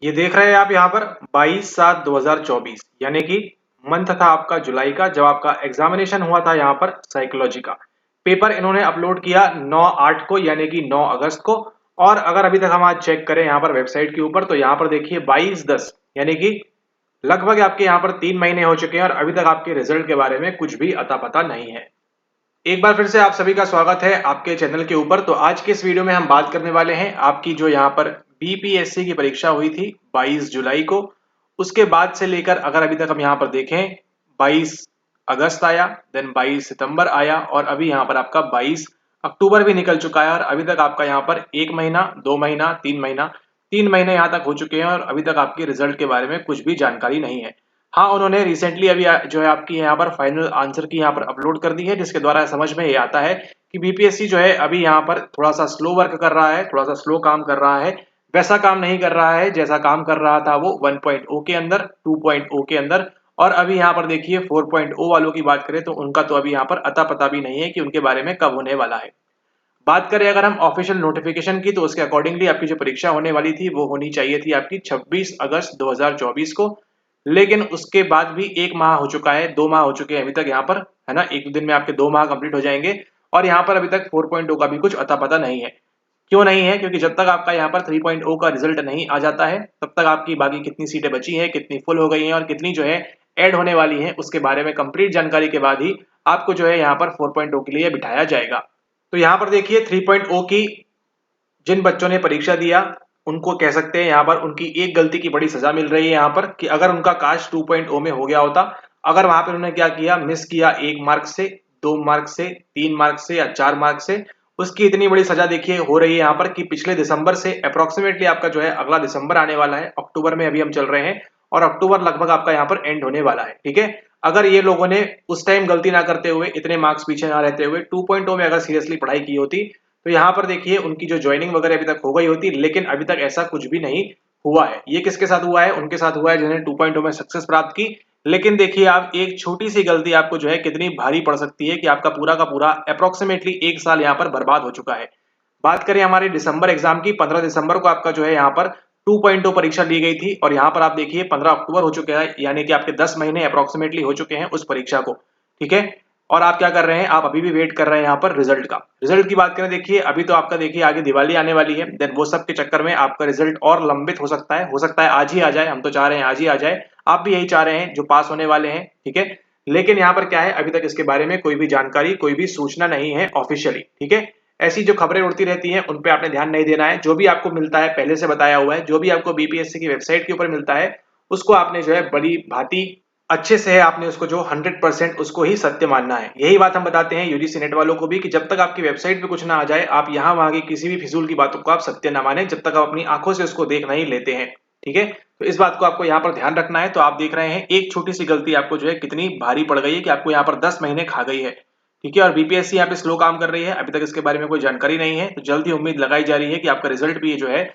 ये देख रहे हैं आप यहाँ पर 22/7/2024 यानी कि मंथ था आपका जुलाई का, जब आपका एग्जामिनेशन हुआ था यहाँ पर साइकोलॉजी का पेपर इन्होंने अपलोड किया 9/8 को यानी कि 9 अगस्त को। और अगर अभी तक हम आज चेक करें यहाँ पर वेबसाइट के ऊपर तो यहाँ पर देखिए 22/10 यानी कि लगभग आपके यहाँ पर 3 महीने हो चुके हैं और अभी तक आपके रिजल्ट के बारे में कुछ भी अता पता नहीं है। एक बार फिर से आप सभी का स्वागत है आपके चैनल के ऊपर। तो आज के इस वीडियो में हम बात करने वाले हैं आपकी जो यहाँ पर बीपीएससी की परीक्षा हुई थी 22 जुलाई को, उसके बाद से लेकर अगर अभी तक हम यहाँ पर देखें 22 अगस्त आया, देन 22 सितंबर आया और अभी यहाँ पर आपका 22 अक्टूबर भी निकल चुका है और अभी तक आपका यहाँ पर 1 महीना, 2 महीना, 3 महीना, 3 महीने यहाँ तक हो चुके हैं और अभी तक आपके रिजल्ट के बारे में कुछ भी जानकारी नहीं है। हाँ, उन्होंने रिसेंटली अभी जो है आपकी यहाँ पर फाइनल आंसर की यहाँ पर अपलोड कर दी है, जिसके द्वारा समझ में ये आता है कि बीपीएससी जो है अभी यहाँ पर थोड़ा सा स्लो वर्क कर रहा है, थोड़ा सा स्लो काम कर रहा है। वैसा काम नहीं कर रहा है जैसा काम कर रहा था वो 1.0 के अंदर, 2.0 के अंदर। और अभी यहाँ पर देखिए 4.0 वालों की बात करें तो उनका तो अभी यहाँ पर अता पता भी नहीं है कि उनके बारे में कब होने वाला है। बात करें अगर हम ऑफिशियल नोटिफिकेशन की तो उसके अकॉर्डिंगली आपकी जो परीक्षा होने वाली थी वो होनी चाहिए थी आपकी 26 अगस्त 2024 को। लेकिन उसके बाद भी 1 माह हो चुका है, 2 माह हो चुके हैं अभी तक यहाँ पर, है ना। एक दो दिन में आपके 2 माह कंप्लीट हो जाएंगे और यहाँ पर अभी तक 4.0 का भी कुछ अता पता नहीं है। क्यों नहीं है? क्योंकि जब तक आपका यहाँ पर 3.0 का रिजल्ट नहीं आ जाता है तब तक आपकी बाकी कितनी सीटें बची हैं, कितनी फुल हो गई हैं और कितनी जो है ऐड होने वाली हैं, उसके बारे में कंप्लीट जानकारी के बाद ही आपको जो है यहाँ पर 4.0 के लिए बिठाया जाएगा। तो यहाँ पर देखिए 3.0 की जिन बच्चों ने परीक्षा दिया उनको कह सकते हैं यहाँ पर उनकी एक गलती की बड़ी सजा मिल रही है यहाँ पर, कि अगर उनका काश 2.0 में हो गया होता, अगर वहां पर उन्होंने क्या किया, मिस किया 1 मार्क से, 2 मार्क से, 3 मार्क से या 4 मार्क से, उसकी इतनी बड़ी सजा देखिए हो रही है यहाँ पर कि पिछले दिसंबर से अप्रोक्सीमेटली आपका जो है अगला दिसंबर आने वाला है, अक्टूबर में अभी हम चल रहे हैं और अक्टूबर लगभग आपका यहाँ पर एंड होने वाला है। ठीक है, अगर ये लोगों ने उस टाइम गलती ना करते हुए, इतने मार्क्स पीछे ना रहते हुए 2.0 में अगर सीरियसली पढ़ाई की होती तो यहाँ पर देखिए उनकी जो ज्वाइनिंग वगैरह अभी तक हो गई होती, लेकिन अभी तक ऐसा कुछ भी नहीं हुआ है। ये किसके साथ हुआ है? उनके साथ हुआ है जिन्होंने 2.0 में सक्सेस प्राप्त की। लेकिन देखिए आप, एक छोटी सी गलती आपको जो है कितनी भारी पड़ सकती है कि आपका पूरा का पूरा अप्रोक्सीमेटली 1 साल यहाँ पर बर्बाद हो चुका है। बात करें हमारे दिसंबर एग्जाम की, 15 दिसंबर को आपका जो है यहाँ पर 2.0 परीक्षा ली गई थी और यहाँ पर आप देखिए 15 अक्टूबर हो चुके हैं, यानी कि आपके 10 महीने अप्रोक्सीमेटली हो चुके हैं उस परीक्षा को। ठीक है, और आप क्या कर रहे हैं? आप अभी भी वेट कर रहे हैं यहाँ पर रिजल्ट का। रिजल्ट की बात करें, देखिए अभी तो आपका देखिए आगे दिवाली आने वाली है, देन वो सब के चक्कर में आपका रिजल्ट और लंबित हो सकता है आज ही आ जाए। हम तो चाह रहे हैं आज ही आ जाए, आप भी यही चाह रहे हैं जो पास होने वाले हैं। ठीक है, लेकिन यहाँ पर क्या है, अभी तक इसके बारे में कोई भी जानकारी, कोई भी सूचना नहीं है ऑफिशियली। ठीक है, ऐसी जो खबरें उड़ती रहती हैं उन पे आपने ध्यान नहीं देना है। जो भी आपको मिलता है पहले से बताया हुआ है, जो भी आपको बीपीएससी की वेबसाइट के ऊपर मिलता है उसको आपने जो है बड़ी भांति अच्छे से है आपने उसको जो 100% उसको ही सत्य मानना है। यही बात हम बताते हैं यूजीसी नेट वालों को भी कि जब तक आपकी वेबसाइट पे कुछ ना आ जाए, आप यहाँ वहां की किसी भी फिजूल की बातों को आप सत्य ना माने, जब तक आप अपनी आंखों से उसको देख नहीं लेते हैं। ठीक है, तो इस बात को आपको यहाँ पर ध्यान रखना है। तो आप देख रहे हैं एक छोटी सी गलती आपको जो है कितनी भारी पड़ गई है कि आपको यहाँ पर 10 महीने खा गई है। ठीक है, और बीपीएससी यहाँ पे स्लो काम कर रही है, अभी तक इसके बारे में कोई जानकारी नहीं है। तो जल्द ही उम्मीद लगाई जा रही है कि आपका रिजल्ट भी जो है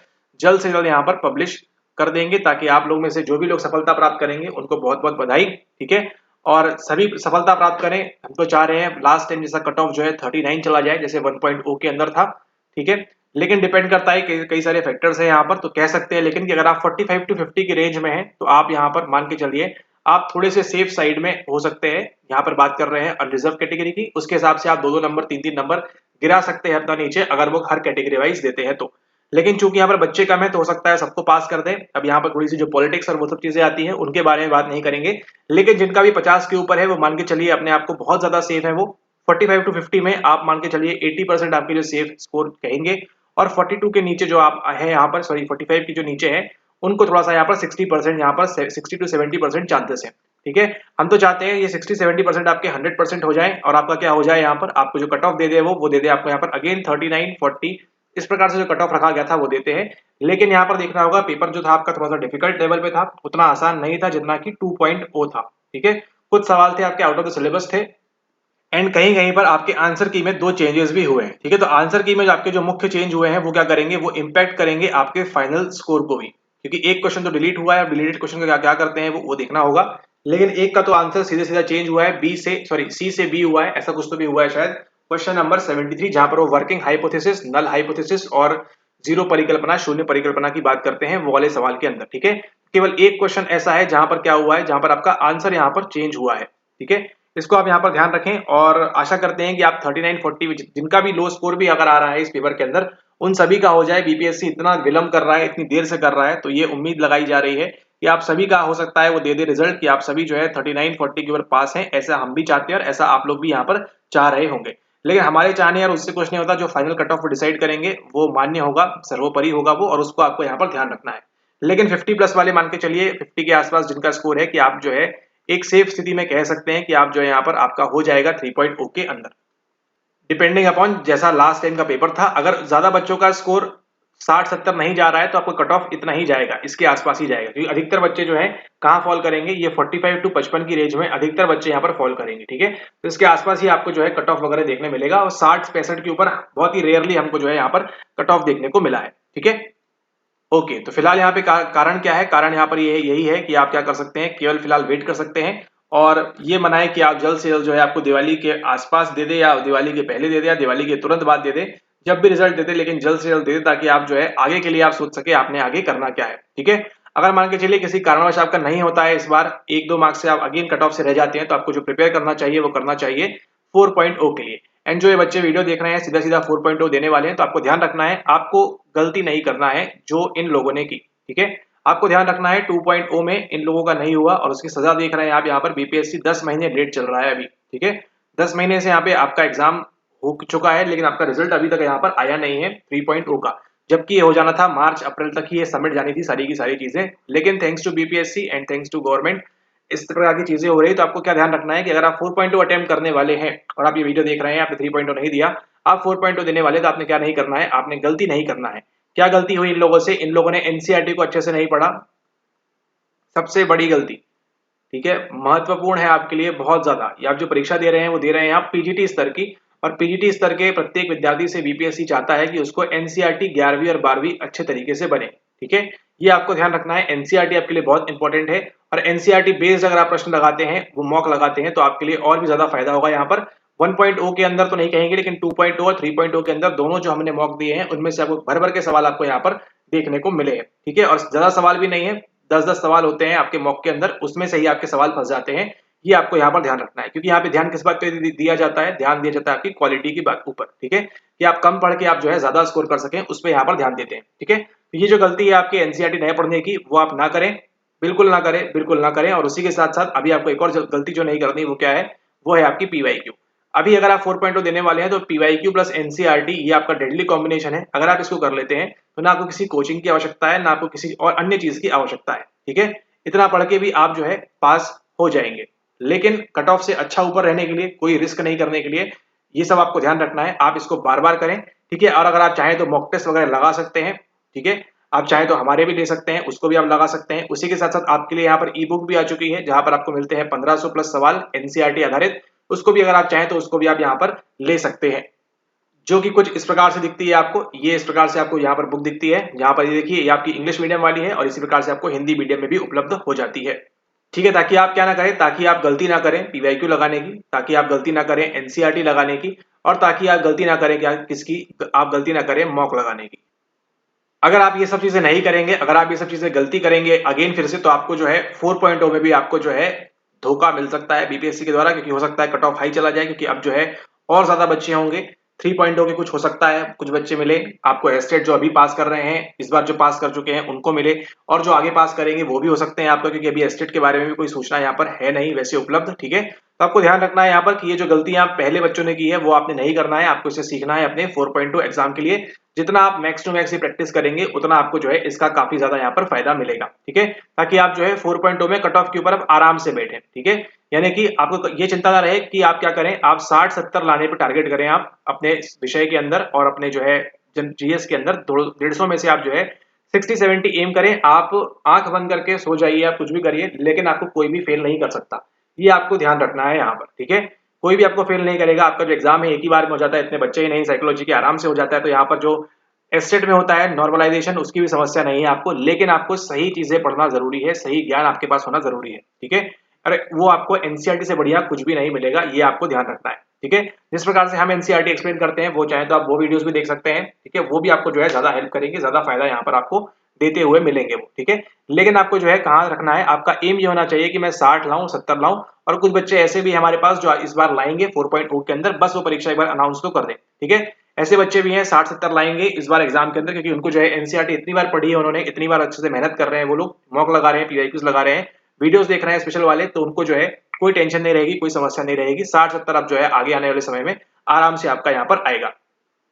जल्द से जल्द यहाँ पर पब्लिश कर देंगे, ताकि आप लोग में से जो भी लोग सफलता प्राप्त करेंगे उनको बहुत बहुत बधाई। ठीक है, और सभी सफलता प्राप्त करें। हम तो चाह रहे हैं लास्ट टाइम जैसा कट ऑफ जो है 39 चला जाए, जैसे 1.0 के अंदर था। ठीक है, लेकिन डिपेंड करता है कि कई सारे फैक्टर्स हैं यहाँ पर, तो कह सकते हैं लेकिन कि अगर आप 45 to 50 की रेंज में हैं तो आप यहाँ पर मान के चलिए आप थोड़े से सेफ साइड में हो सकते हैं। यहाँ पर बात कर रहे हैं अनरिजर्व कैटेगरी की, उसके हिसाब से आप 2-2 नंबर, 3-3 नंबर गिरा सकते हैं अपना नीचे, अगर वो हर कैटेगरी वाइज देते हैं तो। लेकिन चूंकि यहाँ पर बच्चे कम है तो हो सकता है सबको पास कर दें। अब यहाँ पर थोड़ी सी जो पॉलिटिक्स और वो सब चीजें आती हैं उनके बारे में बात नहीं करेंगे, लेकिन जिनका भी 50 के ऊपर है वो मान के चलिए अपने आप को बहुत ज्यादा सेफ है। वो 45 to 50 में आप मान के चलिए 80% आपके जो सेफ स्कोर कहेंगे, और 42 के नीचे जो आप है यहाँ पर, सॉरी 45 के जो नीचे है उनको थोड़ा सा यहाँ पर 60%, यहाँ पर 60 to 70% चांसेस है। ठीक है, हम तो चाहते हैं ये 60-70% आपके 100% हो जाए और आपका क्या हो जाए, यहाँ पर आपको जो कट ऑफ दे दे वो दे दे आपको यहाँ पर अगेन 39-40, इस प्रकार से जो कट ऑफ रखा गया था वो देते हैं। लेकिन यहाँ पर देखना होगा पेपर जो था आपका थोड़ा सा डिफिकल्ट लेवल पे था, उतना आसान नहीं था जितना कि 2.0 था। ठीक है, कुछ सवाल थे आपके आउट ऑफ द सिलेबस थे, एंड कहीं कहीं पर आपके आंसर की में 2 चेंजेस भी हुए हैं। ठीक है, तो आंसर की में जो आपके जो मुख्य चेंज हुए हैं वो क्या करेंगे, वो इंपैक्ट करेंगे आपके फाइनल स्कोर को भी, क्योंकि एक क्वेश्चन तो डिलीट हुआ है, डिलीटेड क्वेश्चन का क्या क्या करते हैं वो देखना होगा। लेकिन एक का तो आंसर सीधे सीधा चेंज हुआ है, बी से सॉरी सी से बी हुआ है, ऐसा कुछ तो भी हुआ है शायद, क्वेश्चन नंबर 73, जहां पर वो वर्किंग हाइपोथेसिस, नल हाइपोथेसिस और जीरो परिकल्पना, शून्य परिकल्पना की बात करते हैं वो वाले सवाल के अंदर, ठीक है। केवल एक क्वेश्चन ऐसा है जहां पर क्या हुआ है, जहां पर आपका आंसर यहां पर चेंज हुआ है, ठीक है। इसको आप यहां पर ध्यान रखें और आशा करते हैं कि आप 3940 जिनका भी लो स्कोर भी अगर आ रहा है इस पेपर के अंदर, उन सभी का हो जाए। बीपीएससी इतना विलंब कर रहा है, इतनी देर से कर रहा है, तो ये उम्मीद लगाई जा रही है कि आप सभी का हो सकता है वो दे रिजल्ट, कि आप सभी जो है 3940 के ऊपर पास हैं। ऐसा हम भी चाहते हैं और ऐसा आप लोग भी यहाँ पर चाह रहे होंगे। लेकिन हमारे चाहने और उससे कुछ नहीं होता, जो फाइनल कट ऑफ डिसाइड करेंगे वो मान्य होगा, सर्वोपरि होगा वो, और उसको आपको यहाँ पर ध्यान रखना है। लेकिन 50 प्लस वाले मान के चलिए, 50 के आसपास जिनका स्कोर है, कि आप जो है एक सेफ स्थिति में कह सकते हैं कि आप जो है यहाँ पर आपका हो जाएगा 3.0 के अंदर, डिपेंडिंग अपॉन जैसा लास्ट टाइम का पेपर था। अगर ज्यादा बच्चों का स्कोर 60-70 नहीं जा रहा है तो आपको कट ऑफ इतना ही जाएगा, इसके आसपास ही जाएगा, क्योंकि अधिकतर बच्चे जो है कहाँ फॉल करेंगे, ये 45 टू 55 की रेंज में अधिकतर बच्चे यहाँ पर फॉल करेंगे, ठीक है। तो इसके आसपास ही आपको जो है कट ऑफ वगैरह देखने मिलेगा, और 60-65 के ऊपर बहुत ही रेयरली हमको जो है यहाँ पर कट ऑफ देखने को मिला है, ठीक है। ओके, तो फिलहाल यहाँ पे कारण क्या है, कारण यहाँ पर ये यही है कि आप क्या कर सकते हैं, केवल फिलहाल वेट कर सकते हैं और ये मनाए कि आप जल्द से जल्द जो है आपको दिवाली के आसपास दे दे, या दिवाली के पहले दे दे, या दिवाली के तुरंत बाद दे दे, जब भी रिजल्ट दे दे, लेकिन जल्द से जल्द दे दे, ताकि आप जो है आगे के लिए आप सोच सके आपने आगे करना क्या है, ठीक है। अगर मान के चलिए किसी कारणवश आपका नहीं होता है इस बार, 1-2 मार्क्स से आप अगेन कट ऑफ से रह जाते हैं, तो आपको जो प्रिपेयर करना चाहिए वो करना चाहिए 4.0 के लिए। एंड जो ये बच्चे वीडियो देख रहे हैं सीधा सीधा 4.0 देने वाले हैं, तो आपको ध्यान रखना है, आपको गलती नहीं करना है जो इन लोगों ने की, ठीक है। आपको ध्यान रखना है 2.0 में इन लोगों का नहीं हुआ, और उसकी सजा देख रहे हैं आप यहाँ पर। बीपीएससी 10 महीने लेट चल रहा है अभी, ठीक है। 10 महीने से यहाँ पे आपका एग्जाम हो चुका है, लेकिन आपका रिजल्ट अभी तक यहाँ पर आया नहीं है 3.0 का, जबकि ये हो जाना था मार्च अप्रैल तक ही ये सबमिट जानी थी सारी की सारी चीजें। लेकिन thanks to BPSC and thanks to government इस प्रकार की चीजें हो रही। तो आपको क्या ध्यान रखना है कि अगर आप 4.0 अटेम्प्ट करने वाले हैं और आप ये वीडियो देख रहे हैं, आपने 3.0 नहीं दिया, आप 4.0 देने वाले, तो आपने क्या नहीं करना है, आपने गलती नहीं करना है। क्या गलती हुई इन लोगों से, इन लोगों ने एनसीईआरटी को अच्छे से नहीं पढ़ा, सबसे बड़ी गलती, ठीक है। महत्वपूर्ण है आपके लिए बहुत ज्यादा। ये आप जो परीक्षा दे रहे हैं वो दे रहे हैं आप पीजीटी स्तर की, और पीजीटी स्तर के प्रत्येक विद्यार्थी से बीपीएससी चाहता है कि उसको एनसीईआरटी 11वीं और 12वीं अच्छे तरीके से बने, ठीक है। ये आपको ध्यान रखना है, एनसीईआरटी आपके लिए बहुत इंपॉर्टेंट है। और एनसीईआरटी बेस्ड अगर आप प्रश्न लगाते हैं, वो मॉक लगाते हैं, तो आपके लिए और भी ज्यादा फायदा होगा। यहाँ पर 1.0 के अंदर तो नहीं कहेंगे, लेकिन 2.0 और 3.0 के अंदर दोनों जो हमने मॉक दिए हैं उनमें से आपको भर भर के सवाल आपको यहाँ पर देखने को मिले हैं, ठीक है। और ज्यादा सवाल भी नहीं है, 10-10 सवाल होते हैं आपके मॉक के अंदर, उसमें से ही आपके सवाल फंस जाते हैं। ये आपको यहाँ पर ध्यान रखना है, क्योंकि यहाँ पे ध्यान किस बात पे दिया जाता है, ध्यान दिया जाता है आपकी क्वालिटी की बात ऊपर, ठीक है। कि आप कम पढ़ के आप जो है ज्यादा स्कोर कर सकें, उस पर यहाँ पर ध्यान देते हैं, ठीक है। तो ये जो गलती है आपकी एनसीईआरटी नहीं पढ़ने की, वो आप ना करें, बिल्कुल ना करें, बिल्कुल ना करें। और उसी के साथ साथ अभी आपको एक और गलती जो नहीं करनी, वो क्या है, वो है आपकी पीवाईक्यू। अभी अगर आप 4.0 देने वाले हैं तो पीवाईक्यू प्लस एनसीईआरटी ये आपका डेडली कॉम्बिनेशन है। अगर आप इसको कर लेते हैं तो ना आपको किसी कोचिंग की आवश्यकता है, ना आपको किसी और अन्य चीज की आवश्यकता है, ठीक है। इतना पढ़ के भी आप जो है पास हो जाएंगे। लेकिन कट ऑफ से अच्छा ऊपर रहने के लिए, कोई रिस्क नहीं करने के लिए, ये सब आपको ध्यान रखना है। आप इसको बार बार करें, ठीक है। और अगर आप चाहें तो मॉक टेस्ट वगैरह लगा सकते हैं, ठीक है। आप चाहें तो हमारे भी ले सकते हैं, उसको भी आप लगा सकते हैं। उसी के साथ साथ आपके लिए यहाँ पर ई बुक भी आ चुकी है, जहां पर आपको मिलते हैं 1500 प्लस सवाल एनसीईआरटी आधारित। उसको भी अगर आप चाहें तो उसको भी आप यहाँ पर ले सकते हैं, जो कि कुछ इस प्रकार से दिखती है आपको। ये इस प्रकार से आपको यहाँ पर बुक दिखती है, जहां पर ये देखिए, ये आपकी इंग्लिश मीडियम वाली है, और इसी प्रकार से आपको हिंदी मीडियम में भी उपलब्ध हो जाती है, ठीक है। ताकि आप क्या ना करें, ताकि आप गलती ना करें पीवाईक्यू लगाने की, ताकि आप गलती ना करें एनसीईआरटी लगाने की, और ताकि आप गलती ना करें क्या किसकी, आप गलती ना करें मॉक लगाने की। अगर आप ये सब चीजें नहीं करेंगे, अगर आप ये सब चीजें गलती करेंगे अगेन फिर से, तो आपको जो है 4.0 में भी आपको जो है धोखा मिल सकता है बीपीएससी के द्वारा, क्योंकि हो सकता है कट ऑफ हाई चला जाए, क्योंकि अब जो है और ज्यादा बच्चे होंगे। 3.0 के कुछ हो सकता है कुछ बच्चे मिले आपको, एस्टेट जो अभी पास कर रहे हैं, इस बार जो पास कर चुके हैं उनको मिले, और जो आगे पास करेंगे वो भी हो सकते हैं आपका, क्योंकि अभी एस्टेट के बारे में भी कोई सूचना यहाँ पर है नहीं वैसे उपलब्ध, ठीक है। तो आपको ध्यान रखना है यहाँ पर कि ये जो गलतियां पहले बच्चों ने की है वो आपने नहीं करना है, आपको इसे सीखना है अपने 4.2 एग्जाम के लिए। जितना आप मैक्स टू मैक्स प्रैक्टिस करेंगे, उतना आपको जो है इसका काफी ज्यादा यहाँ पर फायदा मिलेगा, ठीक है। ताकि आप जो है 4.2 में कट ऑफ के ऊपर अब आराम से बैठे, ठीक है। यानी कि आपको ये चिंता ना रहे कि आप क्या करें, आप 60-70 लाने पर टारगेट करें आप अपने विषय के अंदर, और अपने जो है जीएस के अंदर 150 में से आप जो है 60-70 एम करें। आप आंख बंद करके सो जाइए, आप कुछ भी करिए, लेकिन आपको कोई भी फेल नहीं कर सकता, ये आपको ध्यान रखना है यहाँ पर, ठीक है। कोई भी आपको फेल नहीं करेगा। आपका जो एग्जाम है एक ही बार में हो जाता है, इतने बच्चे ही नहीं, साइकोलॉजी के आराम से हो जाता है। तो यहाँ पर जो एस्टेट में होता है नॉर्मलाइजेशन, उसकी भी समस्या नहीं है आपको, लेकिन आपको सही चीजें पढ़ना जरूरी है, सही ज्ञान आपके पास होना जरूरी है, ठीक है। अरे वो आपको एनसीईआरटी से बढ़िया कुछ भी नहीं मिलेगा, ये आपको ध्यान रखना है। ठीक है। जिस प्रकार से हम एनसीईआरटी एक्सप्लेन करते हैं वो चाहे तो आप वो वीडियोस भी देख सकते हैं, ठीक है। वो भी आपको जो है ज्यादा हेल्प करेंगे, ज्यादा फायदा यहाँ पर आपको देते हुए मिलेंगे वो, ठीक है। लेकिन आपको जो है कहाँ रखना है, आपका एम ये होना चाहिए कि मैं 60 लाऊं, 70 लाऊं। और कुछ बच्चे ऐसे भी हमारे पास जो इस बार लाएंगे 4.0 के अंदर, बस वो परीक्षा एक बार अनाउंस तो कर दें, ठीक है। ऐसे बच्चे भी हैं 60-70 लाएंगे इस बार एग्जाम के अंदर, क्योंकि उनको जो है एनसीईआरटी इतनी बार पढ़ी है उन्होंने, इतनी बार अच्छे से मेहनत कर रहे हैं वो लोग, मॉक लगा रहे हैं, पीआईक्यूज लगा रहे हैं, वीडियोस देख रहे हैं स्पेशल वाले, तो उनको जो है कोई टेंशन नहीं रहेगी, कोई समस्या नहीं रहेगी। 60-70 अब जो है आगे आने वाले समय में आराम से आपका यहाँ पर आएगा।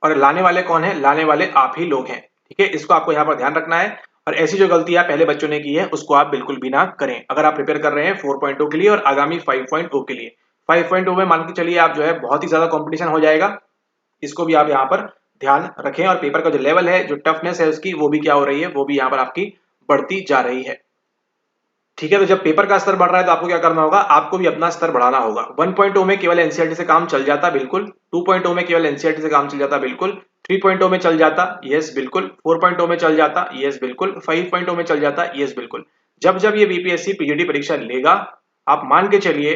और लाने वाले कौन है, लाने वाले आप ही लोग हैं, ठीक है। इसको आपको यहाँ पर ध्यान रखना है। और ऐसी जो गलतियां पहले बच्चों ने की है उसको आप बिल्कुल भी ना करें, अगर आप प्रिपेयर कर रहे हैं 4.0 के लिए और आगामी 5.0 के लिए। 5.0 में मान के चलिए आप जो है बहुत ही ज्यादा कंपटीशन हो जाएगा, इसको भी आप यहाँ पर ध्यान रखें। और पेपर का जो लेवल है, जो टफनेस है उसकी, वो भी क्या हो रही है, वो भी यहाँ पर आपकी बढ़ती जा रही है, ठीक है। तो जब पेपर का स्तर बढ़ रहा है तो आपको क्या करना होगा, आपको भी अपना स्तर बढ़ाना होगा। 1.0 में केवल एनसीईआरटी से काम चल जाता बिल्कुल, 2.0 में केवल एनसीईआरटी से काम चल जाता बिल्कुल, 3.0 में चल जाता यस बिल्कुल, 4.0 में चल जाता यस बिल्कुल, 5.0 में चल जाता यस बिल्कुल। जब जब ये बीपीएससी पीजीडी परीक्षा लेगा, आप मान के चलिए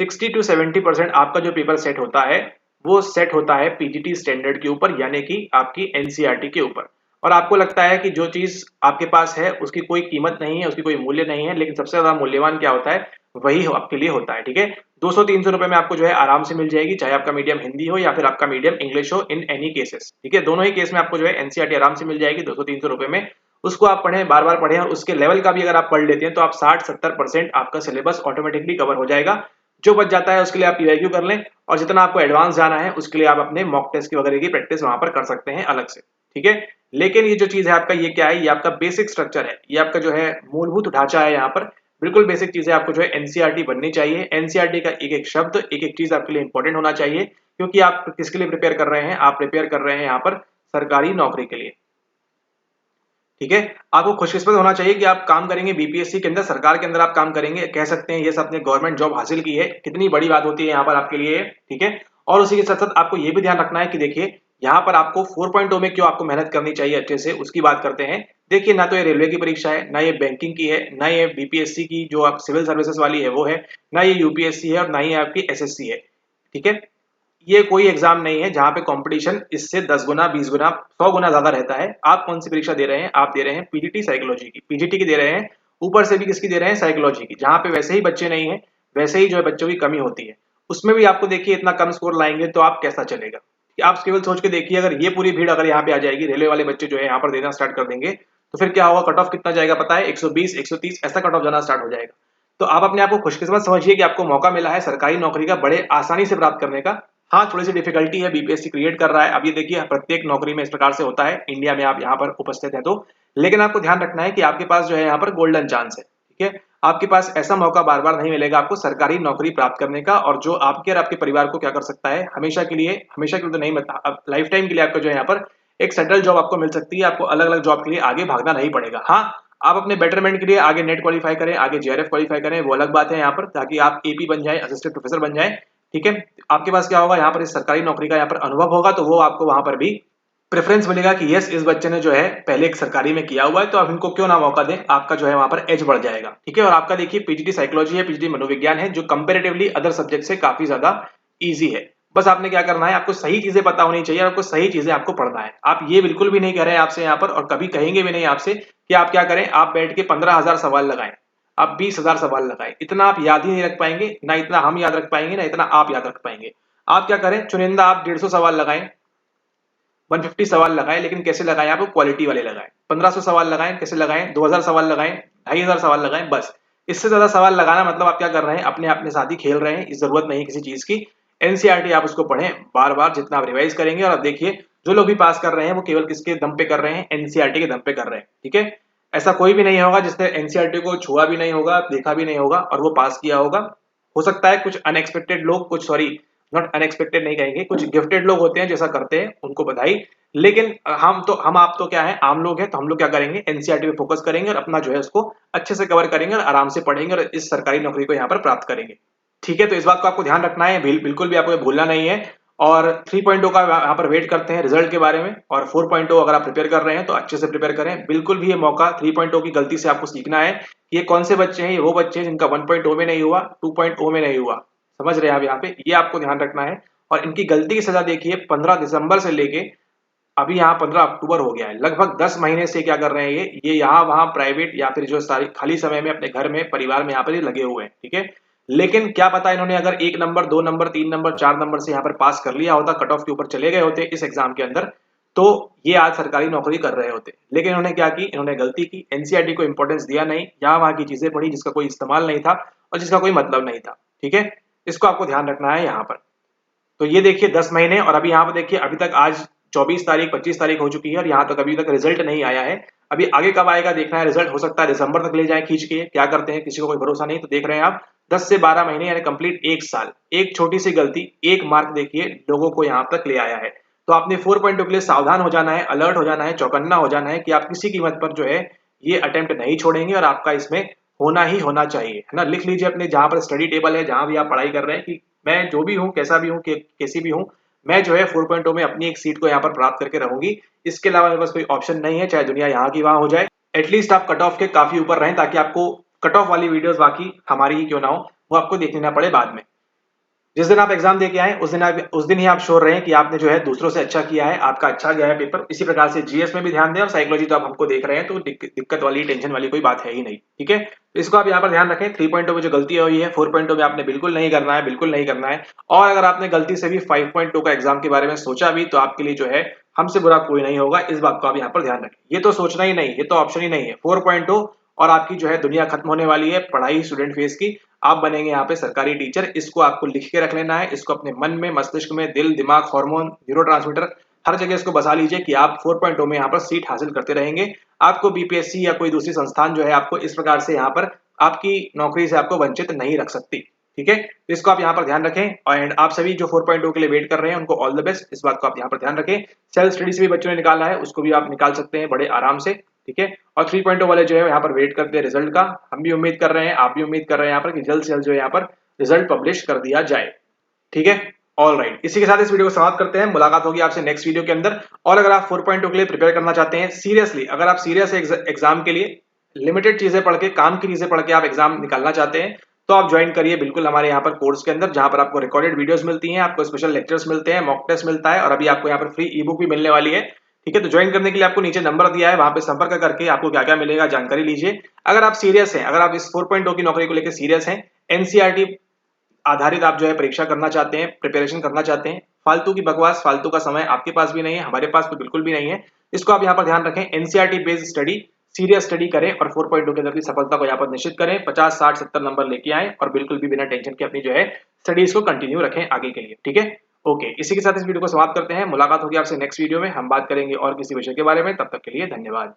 60 to 70% आपका जो पेपर सेट होता है वो सेट होता है पीजीटी स्टैंडर्ड के ऊपर, यानी कि आपकी एनसीईआरटी के ऊपर। और आपको लगता है कि जो चीज आपके पास है उसकी कोई कीमत नहीं है, उसकी कोई मूल्य नहीं है, लेकिन सबसे ज्यादा मूल्यवान क्या होता है, वही आपके लिए होता है, ठीक है। 200-300 रुपए में आपको जो है आराम से मिल जाएगी, चाहे आपका मीडियम हिंदी हो या फिर आपका मीडियम इंग्लिश हो, इन एनी केसेस, ठीक है। दोनों ही केस में आपको जो है एनसीईआरटी आराम से मिल जाएगी 200-300 रुपए में। उसको आप पढ़ें, बार बार पढ़ें, और उसके लेवल का भी अगर आप पढ़ लेते हैं तो आप 60-70% आपका सिलेबस ऑटोमेटिकली कवर हो जाएगा। जो बच जाता है उसके लिए आप पीवाईक्यू कर लें, और जितना आपको एडवांस जाना है उसके लिए आप अपने मॉक टेस्ट की वगैरह की प्रैक्टिस वहां पर कर सकते हैं अलग से, ठीक है। लेकिन ये जो चीज है आपका, ये क्या है, ये आपका बेसिक स्ट्रक्चर है, ये आपका जो है मूलभूत ढांचा है, यहाँ पर बिल्कुल बेसिक चीजें आपको जो है एनसीईआरटी बननी चाहिए। एनसीईआरटी का एक एक शब्द, एक एक चीज आपके लिए इंपॉर्टेंट होना चाहिए, क्योंकि आप किसके लिए प्रिपेयर कर रहे हैं, आप प्रिपेयर कर रहे हैं यहाँ पर सरकारी नौकरी के लिए, ठीक है। आपको खुशकिस्मत होना चाहिए कि आप काम करेंगे बीपीएससी के अंदर, सरकार के अंदर आप काम करेंगे, कह सकते हैं ये आपने गवर्नमेंट जॉब हासिल की है, कितनी बड़ी बात होती है यहाँ पर आपके लिए, ठीक है। और उसी के साथ साथ आपको ये भी ध्यान रखना है कि देखिए यहाँ पर आपको 4.0 में क्यों आपको मेहनत करनी चाहिए अच्छे से, उसकी बात करते हैं। देखिए ना तो ये रेलवे की परीक्षा है, ना ये बैंकिंग की है, ना ये बीपीएससी की जो आप सिविल सर्विसेज वाली है वो है, ना ये यूपीएससी है, और ना ही आपकी एसएससी है, ठीक है। ये कोई एग्जाम नहीं है जहां पे कंपटीशन इससे 10 गुना, 20 गुना, 100 गुना ज्यादा रहता है। आप कौन सी परीक्षा दे रहे हैं, आप दे रहे हैं पीजीटी साइकोलॉजी की, पीजीटी की दे रहे हैं, ऊपर से भी किसकी दे रहे हैं, साइकोलॉजी की, जहां पे वैसे ही बच्चे नहीं है, वैसे ही जो है बच्चों की कमी होती है। उसमें भी आपको देखिए इतना कम स्कोर लाएंगे तो आप कैसा चलेगा, कि आप केवल सोच के देखिए, अगर ये पूरी भीड़ अगर यहाँ पे आ जाएगी, रेलवे वाले बच्चे जो है यहाँ पर देना स्टार्ट कर देंगे, तो फिर क्या होगा, कट ऑफ कितना जाएगा पता है, 120, 130 ऐसा कट ऑफ जाना स्टार्ट हो जाएगा। तो आप अपने आप को खुशकिस्मत समझिए कि आपको मौका मिला है सरकारी नौकरी का बड़े आसानी से प्राप्त करने का। हाँ, थोड़ी सी डिफिकल्टी है, बीपीएससी क्रिएट कर रहा है। अब ये देखिए प्रत्येक नौकरी में इस प्रकार से होता है, इंडिया में आप यहाँ पर उपस्थित है तो। लेकिन आपको ध्यान रखना है कि आपके पास जो है यहाँ पर गोल्डन चांस है, ठीक है। आपके पास ऐसा मौका बार बार नहीं मिलेगा आपको सरकारी नौकरी प्राप्त करने का, और जो आपके और आपके परिवार को क्या कर सकता है, हमेशा के लिए तो नहीं, लाइफ टाइम के लिए आपको जो है यहाँ पर एक सेटल जॉब आपको मिल सकती है। आपको अलग अलग जॉब के लिए आगे भागना नहीं पड़ेगा। हाँ, आप अपने बेटरमेंट के लिए आगे नेट क्वालिफाई करें, आगे जेआरएफ क्वालिफाई करें, वो अलग बात है यहाँ पर, ताकि आप एपी बन जाए, असिस्टेंट प्रोफेसर बन जाए, ठीक है। आपके पास क्या होगा, यहाँ पर इस सरकारी नौकरी का यहाँ पर अनुभव होगा, तो वो आपको वहां पर भी प्रेफरेंस मिलेगा कि यस, इस बच्चे ने जो है पहले एक सरकारी में किया हुआ है, तो आप इनको क्यों ना मौका दें, आपका जो है वहां पर एज बढ़ जाएगा, ठीक है। और आपका देखिए पीजीटी साइकोलॉजी है, पीजीटी मनोविज्ञान है, जो कंपेरेटिवली अदर सब्जेक्ट से काफी ज्यादा ईजी है। बस आपने क्या करना है, आपको सही चीजें पता होनी चाहिए, आपको सही चीजें आपको पढ़ना है। आप ये बिल्कुल भी नहीं कह रहे हैं आपसे यहाँ पर, और कभी कहेंगे भी नहीं आपसे कि आप क्या करें, आप बैठ के 15,000 सवाल लगाएं, आप 20,000 सवाल लगाएं, इतना आप याद ही नहीं रख पाएंगे, ना इतना हम याद रख पाएंगे, ना इतना आप याद रख पाएंगे। आप क्या करें, चुनिंदा आप 150 सवाल लगाएं, 150 सवाल लगाएं, लेकिन कैसे लगाएं, आप क्वालिटी वाले लगाएं। 1500 सवाल लगाएं, कैसे लगाएं, 2000 सवाल लगाएं, 2500 सवाल लगाएं, बस। इससे ज्यादा सवाल लगाना मतलब आप क्या कर रहे हैं, अपने साथ ही खेल रहे हैं, इस जरूरत नहीं किसी चीज की। एनसीईआरटी आप उसको पढ़ें बार बार, जितना आप रिवाइज करेंगे। और आप देखिए जो लोग भी पास कर रहे हैं वो केवल किसके दम पे कर रहे हैं, एनसीईआरटी के दम पे कर रहे हैं, ठीक है। ऐसा कोई भी नहीं होगा जिसने एनसीईआरटी को छुआ भी नहीं होगा, देखा भी नहीं होगा और वो पास किया होगा। हो सकता है कुछ अनएक्सपेक्टेड लोग, कुछ सॉरी नॉट अनएक्सपेक्टेड नहीं कहेंगे, कुछ गिफ्टेड लोग होते हैं जैसा करते हैं, उनको बधाई। लेकिन हम आप तो क्या है, आम लोग हैं, तो हम लोग क्या करेंगे, एनसीईआरटी पे फोकस करेंगे और अपना जो है उसको अच्छे से कवर करेंगे और आराम से पढ़ेंगे और इस सरकारी नौकरी को यहाँ पर प्राप्त करेंगे, ठीक है। तो इस बात को आपको ध्यान रखना है, बिल्कुल भी आपको भूलना नहीं है। और 3.0 का यहाँ पर वेट करते हैं रिजल्ट के बारे में, और 4.0 अगर आप प्रिपेयर कर रहे हैं तो अच्छे से प्रिपेयर करें। बिल्कुल भी ये मौका 3.0 की गलती से आपको सीखना है। ये कौन से बच्चे हैं, ये वो बच्चे हैं जिनका 1.0 में नहीं हुआ, 2.0 में नहीं हुआ, समझ रहे हैं आप यहाँ पे, ये आपको ध्यान रखना है। और इनकी गलती की सजा देखिए 15 दिसंबर से लेके अभी यहाँ 15 अक्टूबर हो गया है, लगभग 10 महीने से क्या कर रहे हैं ये यहाँ वहाँ प्राइवेट या फिर जो सारी खाली समय में अपने घर में परिवार में यहाँ पर ये लगे हुए हैं, ठीक है। लेकिन क्या पता इन्होंने अगर 1 नंबर 2 नंबर 3 नंबर 4 नंबर से यहाँ पर पास कर लिया होता, कट ऑफ के ऊपर चले गए होते इस एग्जाम के अंदर, तो ये आज सरकारी नौकरी कर रहे होते। लेकिन इन्होंने क्या की, इन्होंने गलती की, एनसीईआरटी को इंपॉर्टेंस दिया नहीं, यहाँ वहाँ की चीजें पढ़ी जिसका कोई इस्तेमाल नहीं था और जिसका कोई मतलब नहीं था, ठीक है। इसको आपको ध्यान रखना है यहाँ पर। तो ये देखिए 10 महीने, और अभी यहाँ पर देखिए अभी तक आज 24 तारीख 25 तारीख हो चुकी है और यहाँ तक अभी तक रिजल्ट नहीं आया है। अभी आगे कब आएगा देखना है रिजल्ट, हो सकता है दिसंबर तक ले जाए खींच के, क्या करते हैं किसी को कोई भरोसा नहीं। तो देख रहे हैं आप 10 से 12 महीने यानी कंप्लीट 1 साल, एक छोटी सी गलती 1 मार्क देखिए लोगों को यहाँ तक ले आया है। तो आपने 4.2 के लिए सावधान हो जाना है, अलर्ट हो जाना है, चौकन्ना हो जाना है कि आप किसी कीमत पर जो है ये अटेम्प्ट नहीं छोड़ेंगे और आपका इसमें होना ही होना चाहिए, है ना। लिख लीजिए अपने जहां पर स्टडी टेबल है, जहां भी आप पढ़ाई कर रहे हैं कि मैं जो भी हूँ, कैसा भी हूँ, कैसी भी हूँ, मैं जो है 4.0 में अपनी एक सीट को यहाँ पर प्राप्त करके रहूंगी। इसके अलावा मेरे पास कोई ऑप्शन नहीं है, चाहे दुनिया यहाँ की वहां हो जाए। एटलीस्ट आप कट ऑफ के काफी ऊपर रहें ताकि आपको कट ऑफ वाली वीडियोस बाकी हमारी ही क्यों ना हो वो आपको देखनी ना पड़े बाद में। जिस दिन आप एग्जाम दे के आए उस दिन ही आप श्योर रहें कि आपने जो है दूसरों से अच्छा किया है, आपका अच्छा गया है पेपर। इसी प्रकार से जीएस में भी ध्यान दें, और साइकोलॉजी तो आप हमको देख रहे हैं तो दिक्कत वाली टेंशन वाली कोई बात है ही नहीं, ठीक है। तो इसको आप यहाँ पर ध्यान रखें। 3.0 में जो गलती हुई है 4.0 में आपने बिल्कुल नहीं करना है, बिल्कुल नहीं करना है। और अगर आपने गलती से भी 5.2 का एग्जाम के बारे में सोचा भी तो आपके लिए जो है हमसे बुरा कोई नहीं होगा, इस बात को आप यहाँ पर ध्यान रखें। ये तो सोचना ही नहीं, ये तो ऑप्शन ही नहीं है। 4.0 और आपकी जो है दुनिया खत्म होने वाली है पढ़ाई स्टूडेंट फेस की, आप बनेंगे यहाँ पे सरकारी टीचर। इसको आपको लिख के रख लेना है, इसको अपने मन में, मस्तिष्क में, दिल दिमाग हार्मोन न्यूरोट्रांसमीटर हर जगह इसको बसा लीजिए कि आप 4.0 में यहाँ पर सीट हासिल करते रहेंगे। आपको बीपीएससी या कोई दूसरी संस्थान जो है आपको इस प्रकार से यहाँ पर आपकी नौकरी से आपको वंचित नहीं रख सकती, ठीक है। तो इसको आप यहाँ पर ध्यान रखें। और आप सभी जो 4.0 के लिए वेट कर रहे हैं उनको ऑल द बेस्ट, इस बात को आप यहाँ पर ध्यान रखें। सेल्फ स्टडी से भी बच्चों ने निकाला है, उसको भी आप निकाल सकते हैं बड़े आराम से, ठीक है। और 3.0 वाले जो है यहाँ पर वेट करते हैं रिजल्ट का। हम भी उम्मीद कर रहे हैं, आप भी उम्मीद कर रहे हैं यहाँ पर कि जल्द से जल्द जो है यहाँ पर रिजल्ट पब्लिश कर दिया जाए, ठीक है। ऑल राइट, इसी के साथ इस वीडियो को समाप्त करते हैं। मुलाकात होगी आपसे नेक्स्ट वीडियो के अंदर। और अगर आप 4.2 के लिए प्रिपेयर करना चाहते हैं सीरियसली, अगर आप सीरियस एग्जाम के लिए लिमिटेड चीजें पढ़ के, काम की चीजें पढ़ के आप एग्जाम निकालना चाहते हैं तो आप ज्वाइन करिए बिल्कुल हमारे यहाँ पर कोर्स के अंदर, जहां पर आपको रिकॉर्डेड वीडियोस मिलती हैं, आपको स्पेशल लेक्चर्स मिलते हैं, मॉक टेस्ट मिलता है और अभी आपको यहाँ पर फ्री ई बुक भी मिलने वाली है, ठीक है। तो ज्वाइन करने के लिए आपको नीचे नंबर दिया है, वहां पे संपर्क करके आपको क्या क्या मिलेगा जानकारी लीजिए। अगर आप सीरियस हैं, अगर आप इस 4.0 की नौकरी को लेकर सीरियस हैं, एनसीईआरटी आधारित आप जो है परीक्षा करना चाहते हैं, प्रिपरेशन करना चाहते हैं, फालतू की बकवास, फालतू का समय आपके पास भी नहीं है, हमारे पास तो बिल्कुल भी नहीं है। इसको आप यहाँ पर ध्यान रखें। NCERT based study, serious study करें और 4.2 के अंदर की सफलता को यहाँ पर निश्चित करें। 50 60 70 नंबर लेके आए और बिल्कुल भी बिना टेंशन के अपनी जो है स्टडीज को कंटिन्यू रखें आगे के लिए, ठीक है। ओके, इसी के साथ इस वीडियो को समाप्त करते हैं। मुलाकात होगी आपसे नेक्स्ट वीडियो में, हम बात करेंगे और किसी विषय के बारे में। तब तक के लिए धन्यवाद।